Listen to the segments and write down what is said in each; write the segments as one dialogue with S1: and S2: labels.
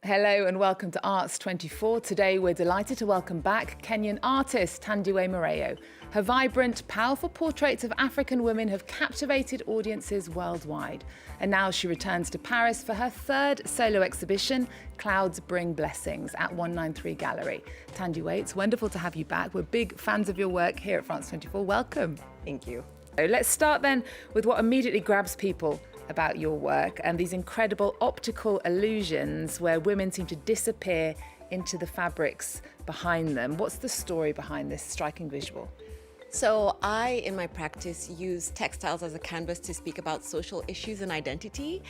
S1: Hello and welcome to Arts 24. Today we're delighted to welcome back Kenyan artist Thandiwe Muriu. Her vibrant, powerful portraits of African women have captivated audiences worldwide. And now she returns to Paris for her third solo exhibition, Clouds Bring Blessings, at 193 Gallery. Thandiwe, it's wonderful to have you back. We're big fans of your work here at France 24. Welcome.
S2: Thank you.
S1: Let's start then with what immediately grabs people about your work and these incredible optical illusions where women seem to disappear into the fabrics behind them. What's the story behind this striking visual?
S2: So I, in my practice, use textiles as a canvas to speak about social issues and identity.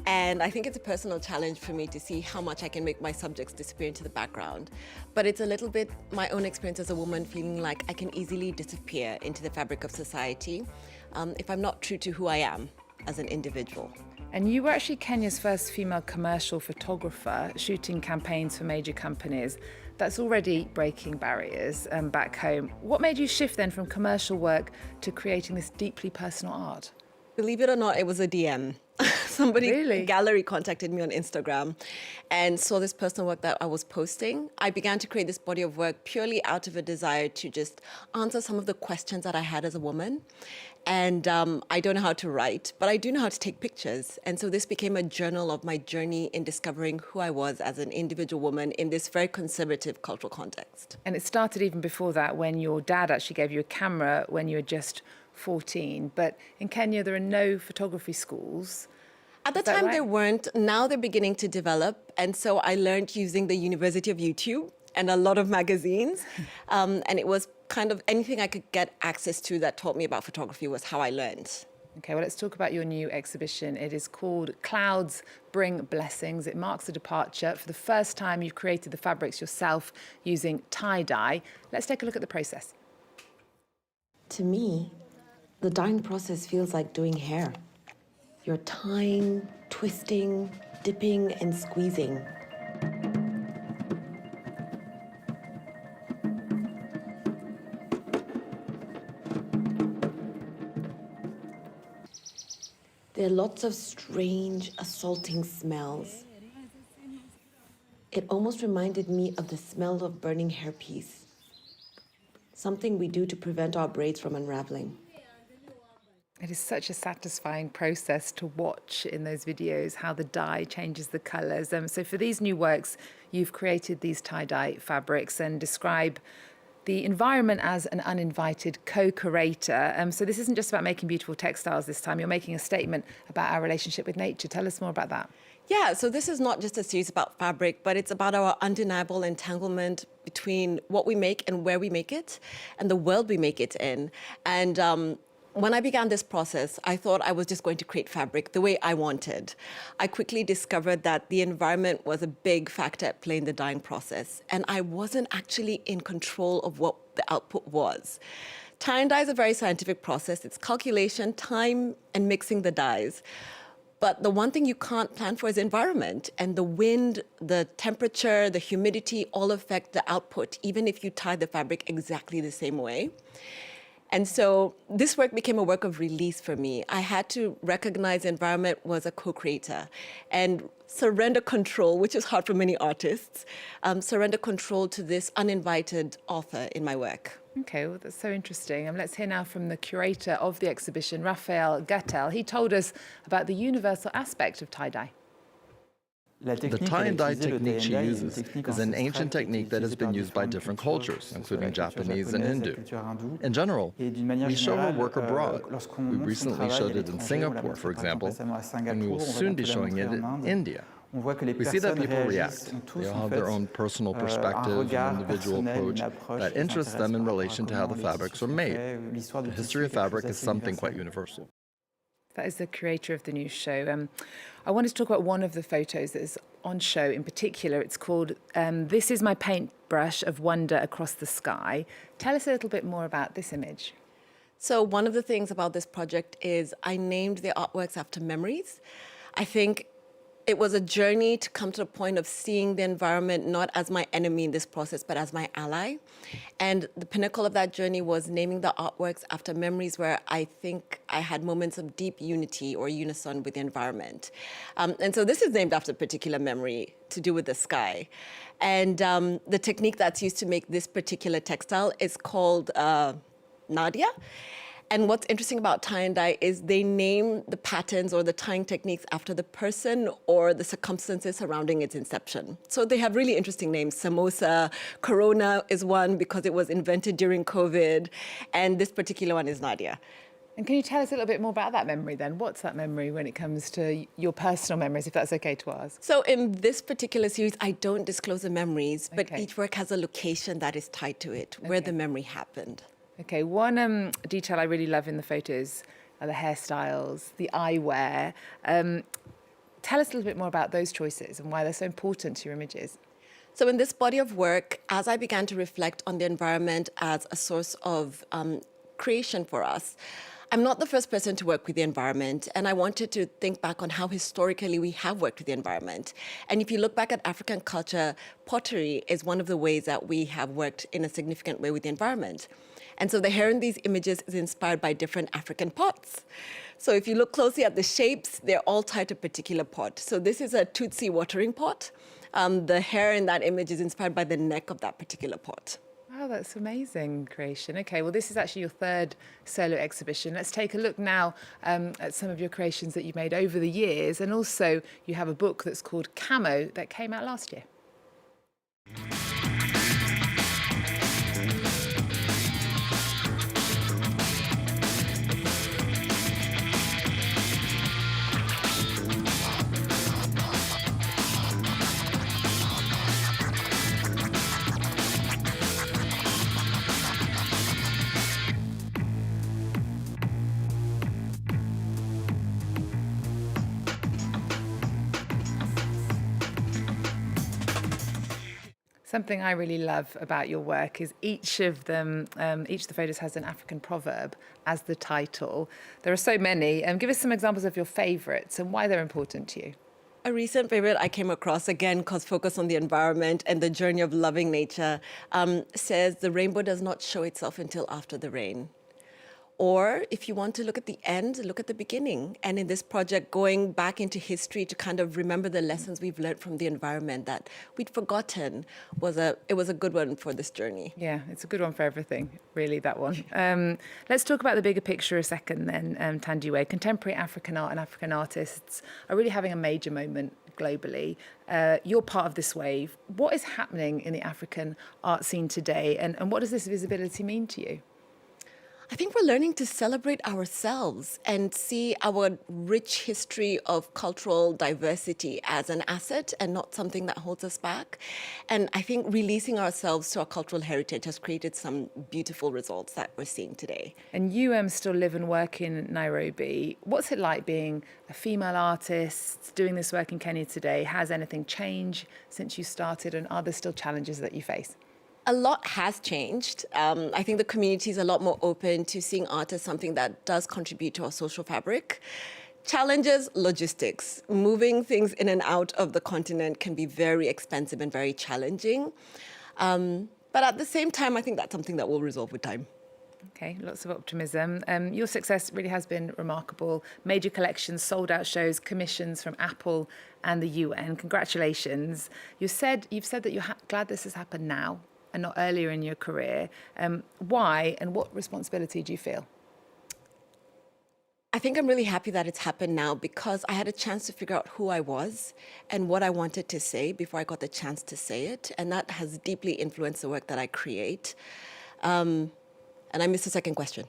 S2: And I think it's a personal challenge for me to see how much I can make my subjects disappear into the background. But it's a little bit my own experience as a woman, feeling like I can easily disappear into the fabric of society if I'm not true to who I am as an individual.
S1: And you were actually Kenya's first female commercial photographer, shooting campaigns for major companies. That's already breaking barriers back home. What made you shift then from commercial work to creating this deeply personal art?
S2: Believe it or not, it was a DM. Somebody,
S1: Really?
S2: a gallery contacted me on Instagram and saw this personal work that I was posting. I began to create this body of work purely out of a desire to just answer some of the questions that I had as a woman. And I don't know how to write, but I do know how to take pictures. And so this became a journal of my journey in discovering who I was as an individual woman in this very conservative cultural context.
S1: And it started even before that, when your dad actually gave you a camera when you were just 14. But in Kenya, there are no photography schools.
S2: At the time, there weren't. Now they're beginning to develop. And so I learned using the University of YouTube and a lot of magazines. And it was kind of anything I could get access to that taught me about photography was how I learned.
S1: Okay, well, let's talk about your new exhibition. It is called Clouds Bring Blessings. It marks a departure. For the first time, you've created the fabrics yourself using tie-dye. Let's take a look at the process.
S3: To me, the dyeing process feels like doing hair. You're tying, twisting, dipping, and squeezing. There are lots of strange, assaulting smells. It almost reminded me of the smell of burning hairpiece, something we do to prevent our braids from unraveling.
S1: It is such a satisfying process to watch in those videos, how the dye changes the colours. So for these new works, you've created these tie-dye fabrics and describe the environment as an uninvited co-curator. So this isn't just about making beautiful textiles this time. You're making a statement about our relationship with nature. Tell us more about that.
S2: Yeah, so this is not just a series about fabric, but it's about our undeniable entanglement between what we make and where we make it and the world we make it in. And when I began this process, I thought I was just going to create fabric the way I wanted. I quickly discovered that the environment was a big factor at play in the dyeing process, and I wasn't actually in control of what the output was. Tie and dye is a very scientific process. It's calculation, time, and mixing the dyes. But the one thing you can't plan for is environment, and the wind, the temperature, the humidity all affect the output, even if you tie the fabric exactly the same way. And so this work became a work of release for me. I had to recognize the environment was a co-creator and surrender control, which is hard for many artists, surrender control to this uninvited author in my work.
S1: Okay, well, that's so interesting. Let's hear now from the curator of the exhibition, Raphael Gattel. He told us about the universal aspect of tie-dye.
S4: The tie and dye technique she uses is an ancient technique that has been used by different cultures, including Japanese and Hindu. In general, we show our work abroad. We recently showed it in Singapore, for example, and we will soon be showing it in India. We see that people react. They all have their own personal perspective and individual approach that interests them in relation to how the fabrics are made. The history of fabric is something quite universal.
S1: That is the curator of the new show. I wanted to talk about one of the photos that is on show in particular. It's called This Is My Paintbrush of Wonder Across the Sky. Tell us a little bit more about this image.
S2: So one of the things about this project is I named the artworks after memories. I think it was a journey to come to the point of seeing the environment not as my enemy in this process, but as my ally. And the pinnacle of that journey was naming the artworks after memories where I think I had moments of deep unity or unison with the environment. And so this is named after a particular memory to do with the sky. And the technique that's used to make this particular textile is called Nadia. And what's interesting about tie and dye is they name the patterns or the tying techniques after the person or the circumstances surrounding its inception. So they have really interesting names. Samosa, Corona is one because it was invented during COVID, and this particular one is Nadia.
S1: And can you tell us a little bit more about that memory then? What's that memory when it comes to your personal memories, if that's okay to ask?
S2: So in this particular series, I don't disclose the memories, but
S1: Okay.
S2: each work has a location that is tied to it, where the memory happened.
S1: Okay, one detail I really love in the photos are the hairstyles, the eyewear. Tell us a little bit more about those choices and why they're so important to your images.
S2: So in this body of work, as I began to reflect on the environment as a source of creation for us, I'm not the first person to work with the environment, and I wanted to think back on how historically we have worked with the environment. And if you look back at African culture, pottery is one of the ways that we have worked in a significant way with the environment. And so the hair in these images is inspired by different African pots. So if you look closely at the shapes, they're all tied to a particular pot. So this is a Tutsi watering pot. The hair in that image is inspired by the neck of that particular pot.
S1: Wow, that's amazing creation. Okay, well, this is actually your third solo exhibition. Let's take a look now at some of your creations that you've made over the years. And also, you have a book that's called Camo that came out last year. Something I really love about your work is each of the photos has an African proverb as the title. There are so many. Give us some examples of your favourites and why they're important to you.
S2: A recent favorite I came across, again, because focus on the environment and the journey of loving nature, says the rainbow does not show itself until after the rain. Or if you want to look at the end, look at the beginning. And in this project, going back into history to kind of remember the lessons we've learned from the environment that we'd forgotten, it was a good one for this journey.
S1: Yeah, it's a good one for everything, really, that one. Let's talk about the bigger picture a second then, Thandiwe. Contemporary African art and African artists are really having a major moment globally. You're part of this wave. What is happening in the African art scene today, and what does this visibility mean to you?
S2: I think we're learning to celebrate ourselves and see our rich history of cultural diversity as an asset and not something that holds us back. And I think releasing ourselves to our cultural heritage has created some beautiful results that we're seeing today.
S1: And you still live and work in Nairobi. What's it like being a female artist, doing this work in Kenya today? Has anything changed since you started, and are there still challenges that you face?
S2: A lot has changed. I think the community is a lot more open to seeing art as something that does contribute to our social fabric. Challenges, logistics. Moving things in and out of the continent can be very expensive and very challenging. But at the same time, I think that's something that will resolve with time.
S1: Okay, lots of optimism. Your success really has been remarkable. Major collections, sold out shows, commissions from Apple and the UN. Congratulations. You've said that you're glad this has happened now and not earlier in your career. Why and what responsibility do you feel?
S2: I think I'm really happy that it's happened now because I had a chance to figure out who I was and what I wanted to say before I got the chance to say it. And that has deeply influenced the work that I create. And I missed the second question.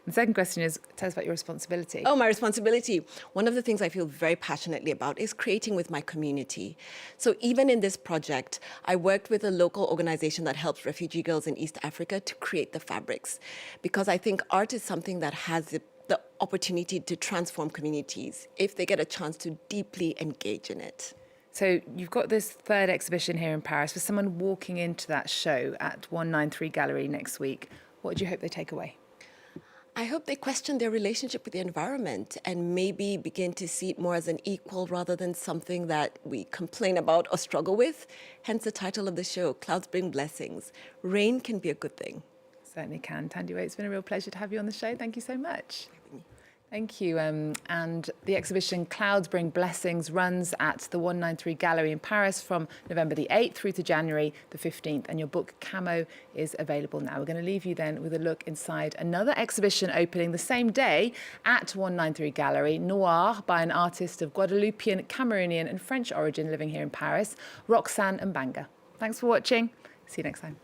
S1: The second question is, tell us about your responsibility.
S2: Oh, my responsibility. One of the things I feel very passionately about is creating with my community. So even in this project, I worked with a local organization that helps refugee girls in East Africa to create the fabrics. Because I think art is something that has the opportunity to transform communities if they get a chance to deeply engage in it.
S1: So you've got this third exhibition here in Paris. For someone walking into that show at 193 Gallery next week, what do you hope they take away?
S2: I hope they question their relationship with the environment and maybe begin to see it more as an equal rather than something that we complain about or struggle with. Hence the title of the show, Clouds Bring Blessings. Rain can be a good thing.
S1: Certainly can. Thandiwe, it's been a real pleasure to have you on the show. Thank you so much. Thank you. And the exhibition Clouds Bring Blessings runs at the 193 Gallery in Paris from November the 8th through to January the 15th. And your book, Camo, is available now. We're going to leave you then with a look inside another exhibition opening the same day at 193 Gallery, Noir, by an artist of Guadeloupean, Cameroonian and French origin living here in Paris, Roxane Mbanga. Thanks for watching. See you next time.